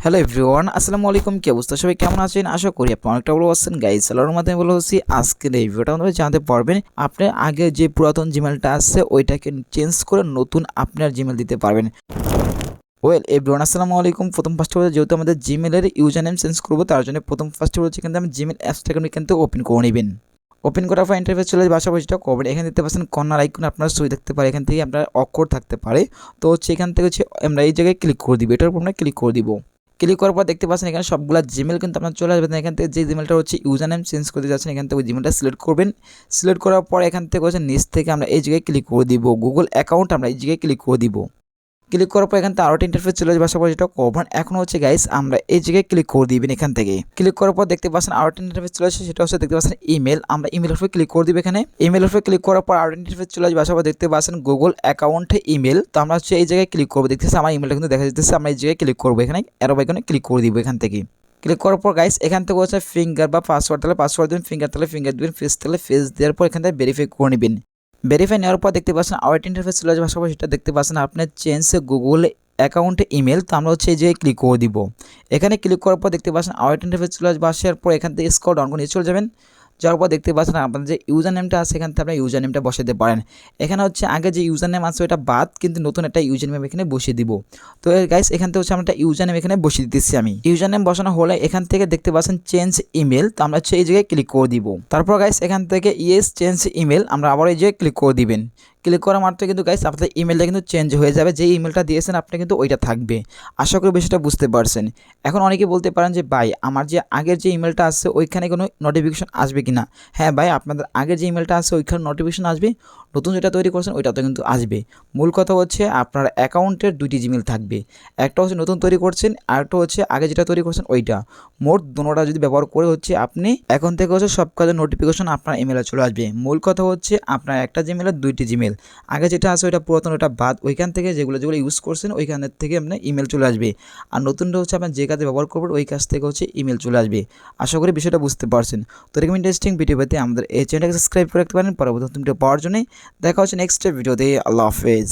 Hello everyone, আসসালামু আলাইকুম। কি অবস্থা, সবাই কেমন আছেন? আশা করি আপনি অনেকটা ভালো আছেন। গাইস, সালার মাধ্যমে বলে হচ্ছি আজকের এই ভিডিওটা আমাদের জানতে পারবেন আপনার আগে যে পুরাতন জিমেলটা আছে ওইটাকে চেঞ্জ করে নতুন আপনার জিমেল দিতে পারবেন। ওয়েল এভরিওয়ান, আসসালামু আলাইকুম। প্রথম ফার্স্টে বলতে যেহেতু আমাদের জিমেলের ইউজার নেম চেঞ্জ করবো, তার জন্য প্রথম ফার্স্টে বলছি কিন্তু আমি জিমেল অ্যাপসটাকে আপনি কিন্তু ওপেন করে নেবেন। ওপেন করার পর ইন্টারফেস চলে আসবে, আশা করবেন। এখানে দেখতে পাচ্ছেন কর্নার আইকন আপনার ছবি থাকতে পারে, এখান থেকে আপনার অক্ষর থাকতে পারে। তো হচ্ছে এখান থেকে হচ্ছে আমরা এই জায়গায় ক্লিক করে দিব, এটার উপর আমরা ক্লিক করে দিব। ক্লিক করার পর দেখতে পাচ্ছেন এখানে সবগুলো জিমেল কিন্তু আপনার চলে আসবে। এখান থেকে যে জিমেলটা হচ্ছে ইউজার নেম চেঞ্জ করতে যাচ্ছেন, এখান থেকে ওই জিমেলটা সিলেক্ট করবেন। সিলেক্ট করার পর এখান থেকে হচ্ছে নিচ থেকে আমরা এই জায়গায় ক্লিক করে দিব গুগল অ্যাকাউন্ট, আমরা এই জায়গায় ক্লিক করে দিব। ক্লিক করার পর এখান থেকে আরও একটা ইন্টারফেস চলে আসবে, আশা করি যেটা কভার। এখন হচ্ছে গাইস আমরা এই জায়গায় ক্লিক করে দিবেন। এখান থেকে ক্লিক করার পর দেখতে পাচ্ছেন আরও একটা ইন্টারফেস চলে আসছে, সেটা হচ্ছে দেখতে পাচ্ছেন ইমেল। আমরা ইমেল উপরে ক্লিক করে দিব। এখানে ইমেল উপরে ক্লিক করার পর আরও ইন্টারফেস চলে আসবে, আশা করি দেখতে পাচ্ছেন গুগল অ্যাকাউন্টে ইমেল। তো আমরা হচ্ছে এই জায়গায় ক্লিক করবো, দেখতেছি আমার ইমেলটা কিন্তু দেখা যাচ্ছে। আমরা এই জায়গায় ক্লিক করবো, এখানে অ্যারো আইকনে ক্লিক করে দিব। এখান থেকে ক্লিক করার পর গাইস এখান থেকে হচ্ছে ফিঙ্গার বা পাসওয়ার্ড, তাহলে পাসওয়ার্ড দেবেন, ফিঙ্গার তাহলে ফিঙ্গার দেবেন, ফেস তাহলে ফেস দেওয়ার পর এখান থেকে ভেরিফাই করে নেবেন। ভেরিফাই নেওয়ার পর দেখতে পাচ্ছেন আরও একটা ইন্টারফেস চলে আসবে, আশা করি সেটা দেখতে পাচ্ছেন আপনার চেঞ্জ গুগল অ্যাকাউন্টে ইমেল। তো আমরা হচ্ছে এই যে ক্লিক করে দিব। এখানে ক্লিক করার পর দেখতে পাচ্ছেন আরও একটা ইন্টারফেস চলে আসবে, আসার পর এখান থেকে স্ক্রল ডাউন করে নিচে চলে যাবেন। যাওয়ার পর দেখতে পাচ্ছেন আপনাদের যে ইউজার নেমটা আছে, এখান থেকে আপনার ইউজার নেমটা বসাতে পারেন। এখানে হচ্ছে আগে যে ইউজার নেম আছে ওটা বাদ, কিন্তু নতুন একটা ইউজার নেম এখানে বসিয়ে দিব। তো গাইস এখান থেকে হচ্ছে আমরা একটা ইউজার নেম এখানে বসিয়ে দিতেছি আমি। ইউজার নেম বসানো হলে এখান থেকে দেখতে পাচ্ছেন চেঞ্জ ইমেল, তো আমরা হচ্ছে এই জায়গায় ক্লিক করে দিব। তারপর গাইস এখান থেকে ইয়েস চেঞ্জ ইমেল, আমরা আবার এই জায়গায় ক্লিক করে দিবেন। ক্লিক করা মাত্র কিন্তু গাইস আপনাদের ইমেলটা কিন্তু চেঞ্জ হয়ে যাবে, যে ইমেলটা দিয়েছেন আপনি কিন্তু ওইটা থাকবে। আশা করি বিষয়টা বুঝতে পারছেন। এখন অনেকে বলতে পারেন যে ভাই আমার যে আগের যে ইমেলটা আছে ওইখানে কোনো নোটিফিকেশন আসবে কি না? হ্যাঁ ভাই, আপনাদের আগের যে ইমেলটা আছে ওইখানে নোটিফিকেশন আসবে, নতুন যেটা তৈরি করছেন ওইটাতে কিন্তু আসবে। মূল কথা হচ্ছে আপনার অ্যাকাউন্টের দুইটি জিমেল থাকবে, একটা হচ্ছে নতুন তৈরি করছেন আর একটা হচ্ছে আগে যেটা তৈরি করছেন ওইটা। মোট দুটোটা যদি ব্যবহার করে হচ্ছে আপনি এখন থেকে হচ্ছে সব কাজের নোটিফিকেশন আপনার ইমেলে চলে আসবে। মূল কথা হচ্ছে আপনার একটা জিমেলের দুইটি জিমেল, আগে যেটা আছে ওইটা পুরাতন, ওইটা বাদ, ওইখান থেকে যেগুলো ইউজ করছেন ওইখানের থেকে আপনার ইমেল চলে আসবে। আর নতুনটা হচ্ছে আপনার যে কাজে ব্যবহার করবেন ওই কাজ থেকে হচ্ছে ইমেল চলে আসবে। আশা করি বিষয়টা বুঝতে পারছেন। তো এরকম ইন্টারেস্টিং ভিডিও পেতে আমাদের এই চ্যানেলটাকে সাবস্ক্রাইব করে রাখতে পারেন পরবর্তী ভিডিও পাওয়ার জন্য। দেখা হচ্ছে নেক্সট ভিডিওতে। আল্লাহ হাফেজ।